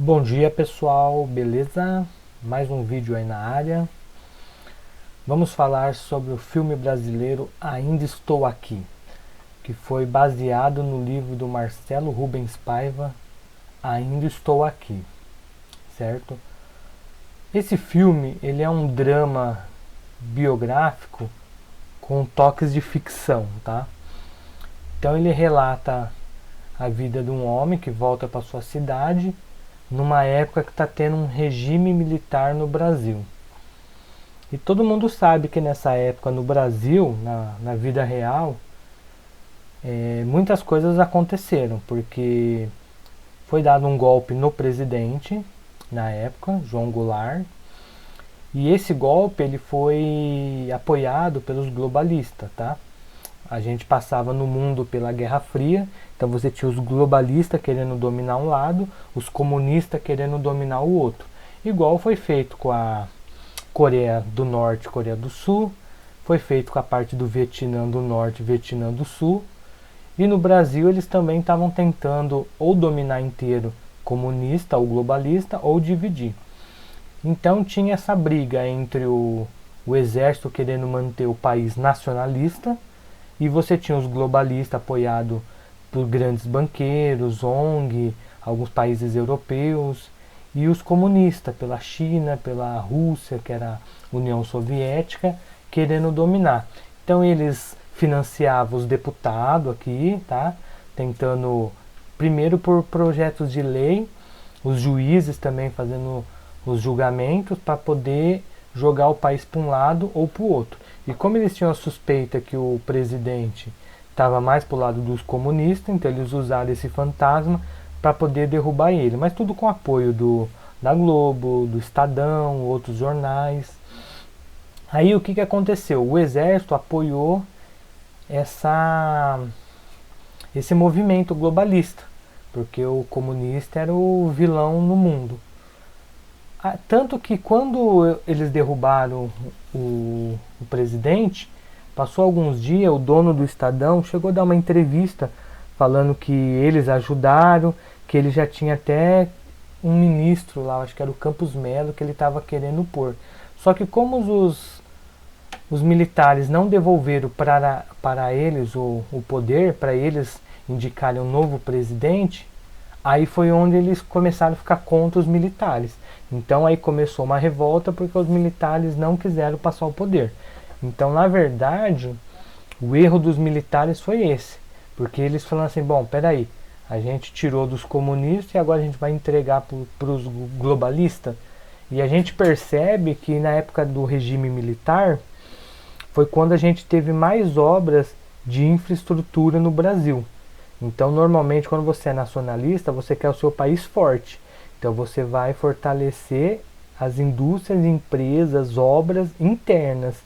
Bom dia pessoal, beleza? Mais um vídeo aí na área. Vamos falar sobre o filme brasileiro Ainda Estou Aqui, que foi baseado no livro do Marcelo Rubens Paiva, Ainda Estou Aqui, certo? Esse filme ele é um drama biográfico com toques de ficção, tá? Então ele relata a vida de um homem que volta para sua cidade numa época que está tendo um regime militar no Brasil. E todo mundo sabe que nessa época no Brasil, na vida real, muitas coisas aconteceram, porque foi dado um golpe no presidente, na época, João Goulart, e esse golpe ele foi apoiado pelos globalistas, tá? A gente passava no mundo pela Guerra Fria, então você tinha os globalistas querendo dominar um lado, os comunistas querendo dominar o outro. Igual foi feito com a Coreia do Norte e Coreia do Sul, foi feito com a parte do Vietnã do Norte e Vietnã do Sul, e no Brasil eles também estavam tentando ou dominar inteiro comunista ou globalista ou dividir. Então tinha essa briga entre o exército querendo manter o país nacionalista e você tinha os globalistas apoiados por grandes banqueiros, ONG, alguns países europeus, e os comunistas pela China, pela Rússia, que era a União Soviética, querendo dominar. Então eles financiavam os deputados aqui, tá? Tentando, primeiro por projetos de lei, os juízes também fazendo os julgamentos para poder jogar o país para um lado ou para o outro. E como eles tinham a suspeita que o presidente estava mais para o lado dos comunistas, então eles usaram esse fantasma para poder derrubar ele. Mas tudo com apoio da Globo, do Estadão, outros jornais. Aí o que aconteceu? O exército apoiou esse movimento globalista, porque o comunista era o vilão no mundo. Tanto que quando eles derrubaram o presidente, passou alguns dias, o dono do Estadão chegou a dar uma entrevista falando que eles ajudaram, que ele já tinha até um ministro lá, acho que era o Campos Melo, que ele estava querendo pôr. Só que como os militares não devolveram para eles o poder, para eles indicarem um novo presidente, aí foi onde eles começaram a ficar contra os militares. Então aí começou uma revolta porque os militares não quiseram passar o poder. Então, na verdade, o erro dos militares foi esse. Porque eles falaram assim, bom, peraí, a gente tirou dos comunistas e agora a gente vai entregar para os globalistas. E a gente percebe que na época do regime militar foi quando a gente teve mais obras de infraestrutura no Brasil. Então, normalmente, quando você é nacionalista, você quer o seu país forte. Então, você vai fortalecer as indústrias, empresas, obras internas.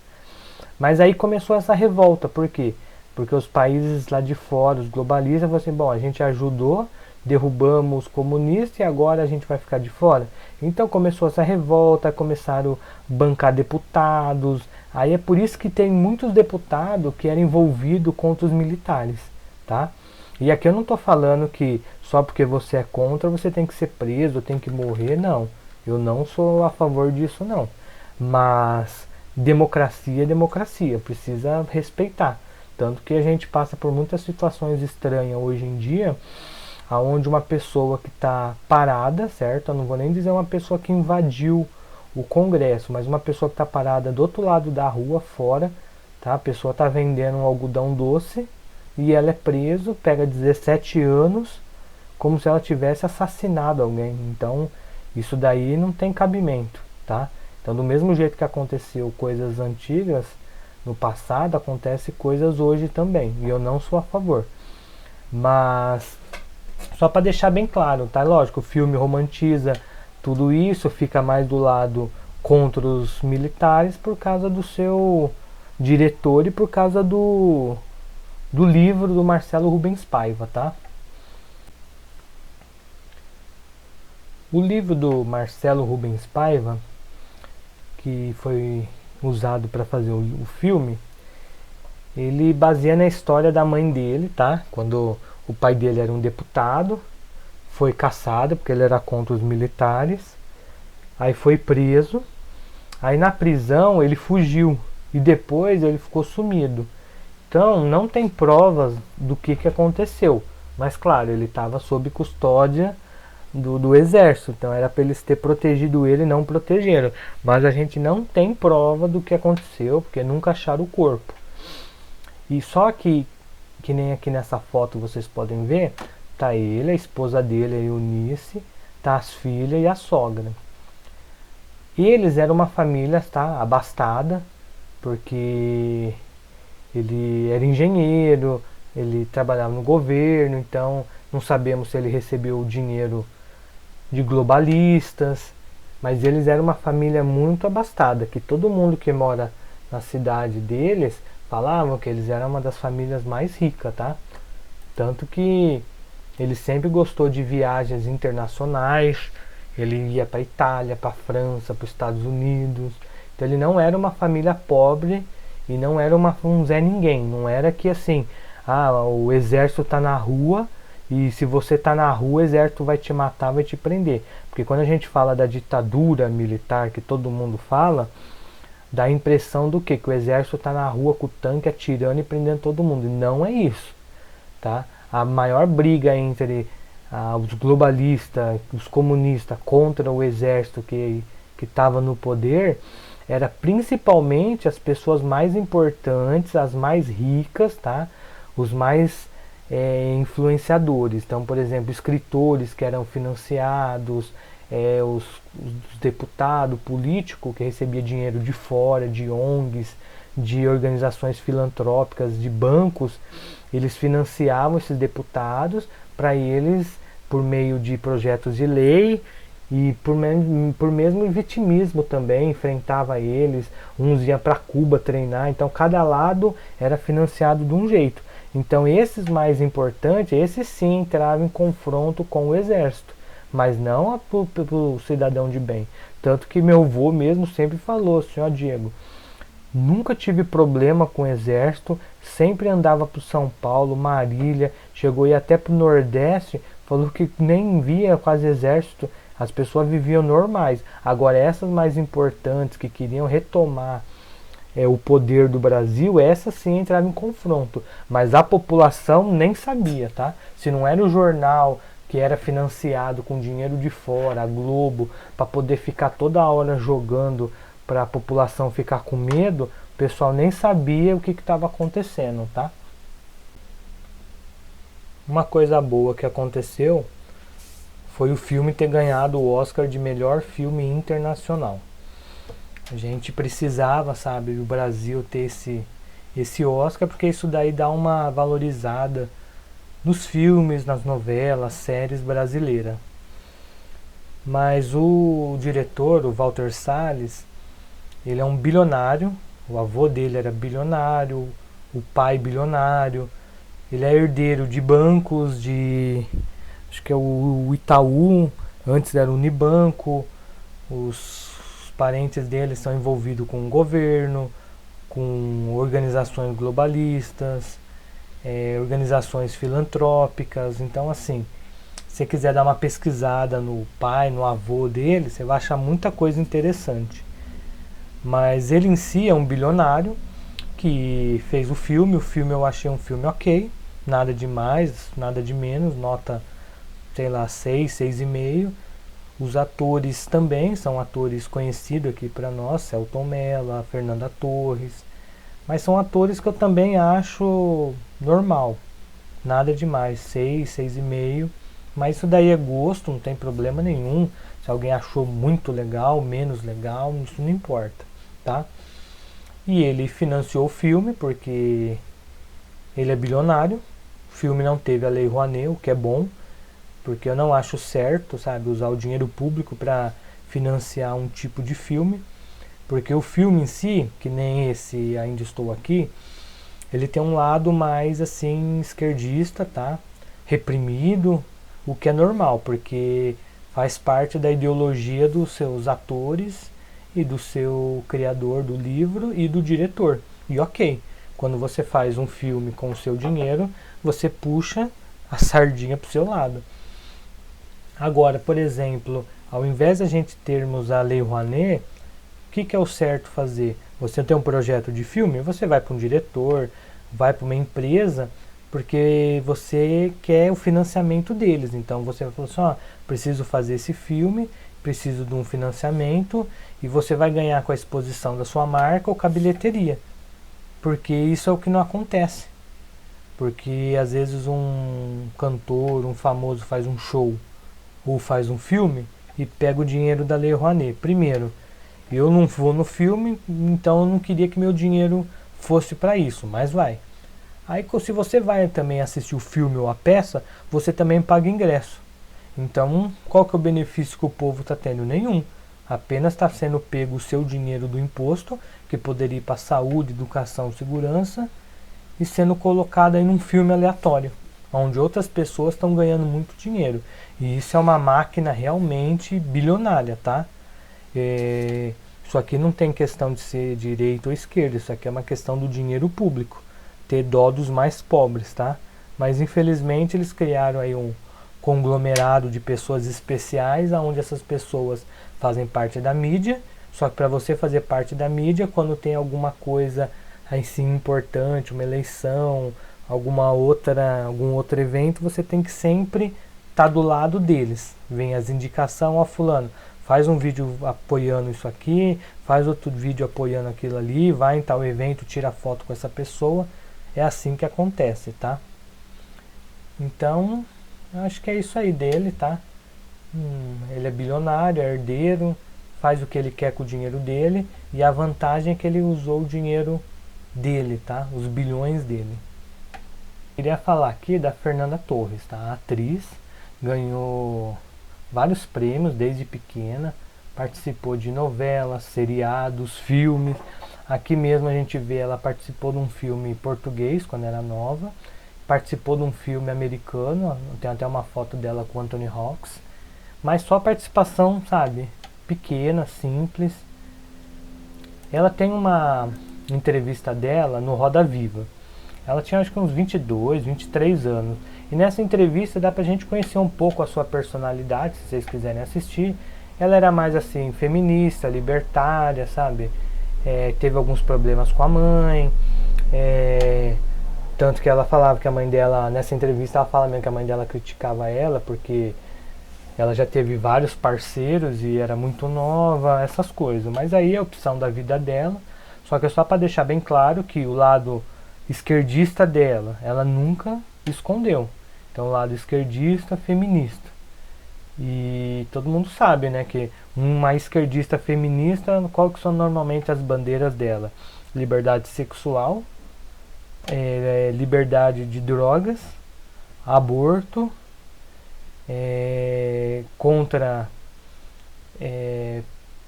Mas aí começou essa revolta, por quê? Porque os países lá de fora, os globalistas, falaram assim, bom, a gente ajudou, derrubamos os comunistas e agora a gente vai ficar de fora. Então começou essa revolta, começaram a bancar deputados. Aí é por isso que tem muitos deputados que eram envolvidos contra os militares, tá? E aqui eu não estou falando que só porque você é contra você tem que ser preso, tem que morrer, não. Eu não sou a favor disso, não. Mas democracia é democracia, precisa respeitar. Tanto que a gente passa por muitas situações estranhas hoje em dia, aonde uma pessoa que está parada, certo? Eu não vou nem dizer uma pessoa que invadiu o Congresso, mas uma pessoa que está parada do outro lado da rua, fora, tá? A pessoa está vendendo um algodão doce e ela é presa, pega 17 anos, como se ela tivesse assassinado alguém. Então, isso daí não tem cabimento, tá? Então, do mesmo jeito que aconteceu coisas antigas no passado, acontece coisas hoje também. E eu não sou a favor. Mas, só para deixar bem claro, tá? Lógico, o filme romantiza tudo isso, fica mais do lado contra os militares por causa do seu diretor e por causa do livro do Marcelo Rubens Paiva, tá? O livro do Marcelo Rubens Paiva, que foi usado para fazer o filme, ele baseia na história da mãe dele, tá? Quando o pai dele era um deputado, foi caçado porque ele era contra os militares, aí foi preso, aí na prisão ele fugiu e depois ele ficou sumido. Então não tem provas do que aconteceu, mas claro, ele estava sob custódia do exército, então era para eles ter protegido ele e não protegeram. Mas a gente não tem prova do que aconteceu, porque nunca acharam o corpo. E só que nem aqui nessa foto vocês podem ver, tá ele, a esposa dele, a Eunice, tá as filhas e a sogra. Eles eram uma família, tá, abastada, porque ele era engenheiro, ele trabalhava no governo, então não sabemos se ele recebeu o dinheiro de globalistas, mas eles eram uma família muito abastada, que todo mundo que mora na cidade deles falavam que eles eram uma das famílias mais ricas, tá? Tanto que ele sempre gostou de viagens internacionais, ele ia para Itália, para França, para os Estados Unidos. Então ele não era uma família pobre e não era um Zé Ninguém. Não era que assim, o exército está na rua e se você está na rua o exército vai te matar, vai te prender. Porque quando a gente fala da ditadura militar, que todo mundo fala, dá a impressão do quê? Que o exército está na rua com o tanque atirando e prendendo todo mundo. E não é isso, tá? A maior briga entre os globalistas, os comunistas contra o exército que estava no poder era principalmente as pessoas mais importantes, as mais ricas, tá? Os mais influenciadores. Então, por exemplo, escritores que eram financiados, os deputados, políticos que recebia dinheiro de fora, de ONGs, de organizações filantrópicas, de bancos, eles financiavam esses deputados para eles, por meio de projetos de lei e por mesmo vitimismo também, enfrentava eles, uns iam para Cuba treinar, então cada lado era financiado de um jeito. Então esses mais importantes, esses sim entravam em confronto com o exército, mas não pro cidadão de bem. Tanto que meu avô mesmo sempre falou, senhor Diego, nunca tive problema com o exército, sempre andava para São Paulo, Marília, chegou a ir até para o Nordeste, falou que nem via quase exército, as pessoas viviam normais. Agora essas mais importantes que queriam retomar o poder do Brasil, essas sim entravam em confronto, mas a população nem sabia, tá? Se não era o jornal que era financiado com dinheiro de fora, a Globo, para poder ficar toda hora jogando para a população ficar com medo, o pessoal nem sabia o que estava acontecendo, tá? Uma coisa boa que aconteceu foi o filme ter ganhado o Oscar de melhor filme internacional. A gente precisava, sabe, o Brasil ter esse Oscar, porque isso daí dá uma valorizada nos filmes, nas novelas, séries brasileiras. Mas o diretor, o Walter Salles, ele é um bilionário, o avô dele era bilionário, o pai bilionário, ele é herdeiro de bancos, acho que é o Itaú, antes era o Unibanco, os parentes dele são envolvidos com o governo, com organizações globalistas, organizações filantrópicas. Então assim, se você quiser dar uma pesquisada no pai, no avô dele, você vai achar muita coisa interessante. Mas ele em si é um bilionário que fez o filme eu achei um filme ok, nada de mais, nada de menos, nota, sei lá, 6, 6,5. Os atores também são atores conhecidos aqui para nós, Selton Mello, Fernanda Torres, mas são atores que eu também acho normal, nada demais, 6, 6,5, mas isso daí é gosto, não tem problema nenhum, se alguém achou muito legal, menos legal, isso não importa, tá? E ele financiou o filme porque ele é bilionário, o filme não teve a Lei Rouanet, o que é bom, porque eu não acho certo, sabe, usar o dinheiro público para financiar um tipo de filme, porque o filme em si, que nem esse Ainda Estou Aqui, ele tem um lado mais assim esquerdista, tá? Reprimido, o que é normal, porque faz parte da ideologia dos seus atores e do seu criador do livro e do diretor. E ok, quando você faz um filme com o seu dinheiro, você puxa a sardinha pro seu lado. Agora, por exemplo, ao invés de a gente termos a Lei Rouanet, o que é o certo fazer? Você tem um projeto de filme, você vai para um diretor, vai para uma empresa, porque você quer o financiamento deles. Então você vai falar assim, ó, preciso fazer esse filme, preciso de um financiamento, e você vai ganhar com a exposição da sua marca ou com a bilheteria. Porque isso é o que não acontece. Porque às vezes um cantor, um famoso faz um show ou faz um filme e pega o dinheiro da Lei Rouanet. Primeiro, eu não vou no filme, então eu não queria que meu dinheiro fosse para isso, mas vai. Aí se você vai também assistir o filme ou a peça, você também paga ingresso. Então, qual que é o benefício que o povo está tendo? Nenhum. Apenas está sendo pego o seu dinheiro do imposto, que poderia ir para saúde, educação, segurança, e sendo colocado aí num filme aleatório, onde outras pessoas estão ganhando muito dinheiro. E isso é uma máquina realmente bilionária, tá? Isso aqui não tem questão de ser direita ou esquerda, isso aqui é uma questão do dinheiro público, ter dó dos mais pobres, tá? Mas infelizmente eles criaram aí um conglomerado de pessoas especiais, onde essas pessoas fazem parte da mídia, só que para você fazer parte da mídia, quando tem alguma coisa assim importante, uma eleição, algum outro evento, você tem que sempre estar do lado deles. Vem as indicações, ó fulano, faz um vídeo apoiando isso aqui, faz outro vídeo apoiando aquilo ali, vai em tal evento, tira foto com essa pessoa. É assim que acontece, tá? Então, acho que é isso aí dele, tá? Ele é bilionário, é herdeiro, faz o que ele quer com o dinheiro dele, e a vantagem é que ele usou o dinheiro dele, tá? Os bilhões dele. Queria falar aqui da Fernanda Torres, tá? A atriz, ganhou vários prêmios desde pequena, participou de novelas, seriados, filmes. Aqui mesmo a gente vê, ela participou de um filme português quando era nova, participou de um filme americano, tem até uma foto dela com Anthony Hawks, mas só participação, sabe, pequena, simples. Ela tem uma entrevista dela no Roda Viva. Ela tinha acho que uns 22, 23 anos. E nessa entrevista dá pra gente conhecer um pouco a sua personalidade, se vocês quiserem assistir. Ela era mais assim, feminista, libertária, sabe? Teve alguns problemas com a mãe. Tanto que ela falava que a mãe dela, nessa entrevista, ela fala mesmo que a mãe dela criticava ela porque ela já teve vários parceiros e era muito nova, essas coisas. Mas aí é a opção da vida dela. Só que é só para deixar bem claro que o lado esquerdista dela, ela nunca escondeu. Então, o lado esquerdista, feminista. E todo mundo sabe, né, que uma esquerdista feminista, qual que são normalmente as bandeiras dela? Liberdade sexual, liberdade de drogas, aborto, contra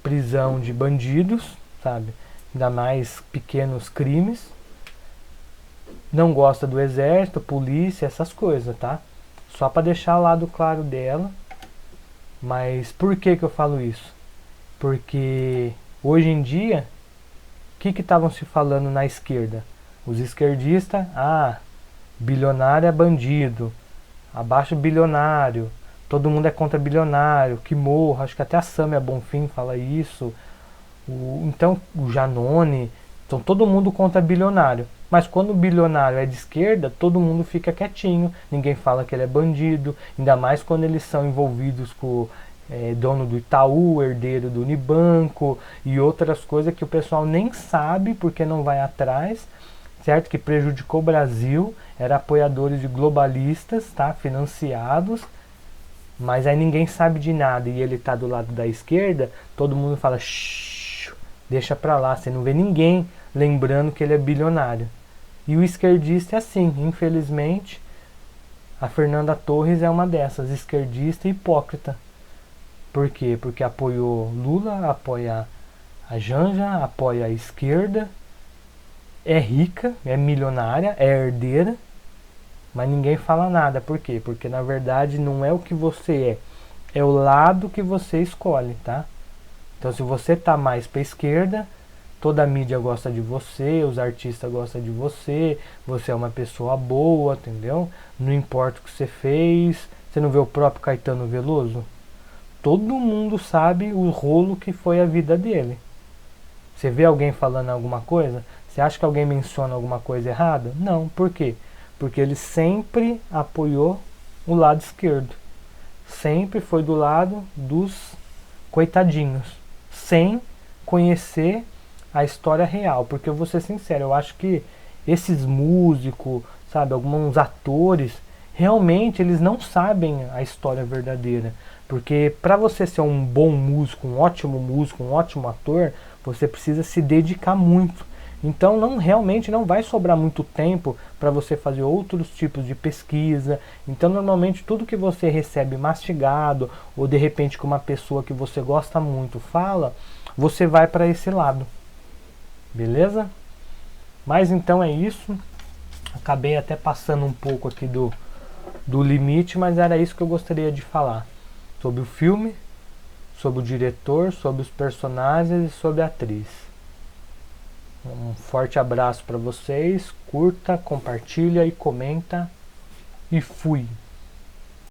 prisão de bandidos, sabe? Ainda mais pequenos crimes. Não gosta do exército, polícia, essas coisas, tá? Só para deixar o lado claro dela. Mas por que eu falo isso? Porque hoje em dia, o que estavam se falando na esquerda? Os esquerdistas, bilionário é bandido, abaixo bilionário, todo mundo é contra bilionário, que morra, acho que até a Samia Bonfim fala isso, então o Janone, então todo mundo contra bilionário. Mas quando o bilionário é de esquerda, todo mundo fica quietinho, ninguém fala que ele é bandido, ainda mais quando eles são envolvidos com dono do Itaú, herdeiro do Unibanco e outras coisas que o pessoal nem sabe porque não vai atrás, certo? Que prejudicou o Brasil, era apoiadores de globalistas, tá? Financiados, mas aí ninguém sabe de nada e ele tá do lado da esquerda, todo mundo fala, shh, deixa pra lá, você não vê ninguém lembrando que ele é bilionário. E o esquerdista é assim, infelizmente, a Fernanda Torres é uma dessas, esquerdista e hipócrita. Por quê? Porque apoiou Lula, apoia a Janja, apoia a esquerda, é rica, é milionária, é herdeira, mas ninguém fala nada. Por quê? Porque na verdade não é o que você é o lado que você escolhe, tá? Então se você tá mais pra esquerda, toda a mídia gosta de você, os artistas gostam de você, você é uma pessoa boa, entendeu? Não importa o que você fez, Você não vê o próprio Caetano Veloso? Todo mundo sabe o rolo que foi a vida dele. Você vê alguém falando alguma coisa? Você acha que alguém menciona alguma coisa errada? Não. Por quê? Porque ele sempre apoiou o lado esquerdo. Sempre foi do lado dos coitadinhos. Sem conhecer a história real. Porque eu vou ser sincero, eu acho que esses músicos, sabe, alguns atores, realmente eles não sabem a história verdadeira. Porque para você ser um bom músico, um ótimo ator, você precisa se dedicar muito. Então não realmente não vai sobrar muito tempo para você fazer outros tipos de pesquisa. Então normalmente tudo que você recebe mastigado ou de repente que uma pessoa que você gosta muito fala, você vai para esse lado. Beleza? Mas então é isso. Acabei até passando um pouco aqui do limite, mas era isso que eu gostaria de falar. Sobre o filme, sobre o diretor, sobre os personagens e sobre a atriz. Um forte abraço para vocês, curta, compartilha e comenta e fui!